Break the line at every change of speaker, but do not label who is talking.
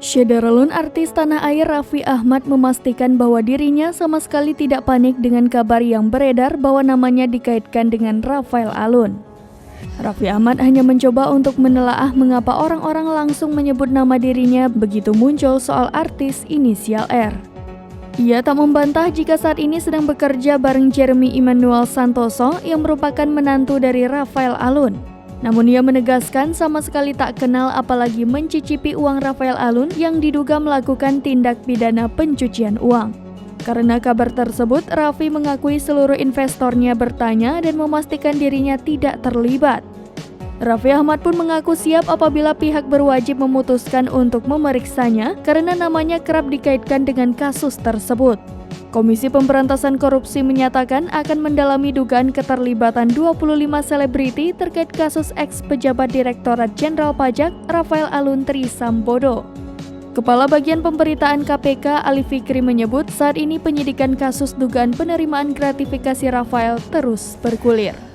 Syederalun artis tanah air Raffi Ahmad memastikan bahwa dirinya sama sekali tidak panik dengan kabar yang beredar bahwa namanya dikaitkan dengan Rafael Alun. Raffi Ahmad hanya mencoba untuk menelaah mengapa orang-orang langsung menyebut nama dirinya begitu muncul soal artis inisial R. Ia tak membantah jika saat ini sedang bekerja bareng Jeremy Emmanuel Santoso yang merupakan menantu dari Rafael Alun. Namun ia menegaskan sama sekali tak kenal apalagi mencicipi uang Rafael Alun yang diduga melakukan tindak pidana pencucian uang. Karena kabar tersebut, Raffi mengakui seluruh investornya bertanya dan memastikan dirinya tidak terlibat. Raffi Ahmad pun mengaku siap apabila pihak berwajib memutuskan untuk memeriksanya karena namanya kerap dikaitkan dengan kasus tersebut. Komisi Pemberantasan Korupsi menyatakan akan mendalami dugaan keterlibatan 25 selebriti terkait kasus ex-pejabat Direktorat Jenderal Pajak Rafael Alun Trisambodo. Kepala Bagian Pemberitaan KPK Ali Fikri menyebut saat ini penyidikan kasus dugaan penerimaan gratifikasi Rafael terus bergulir.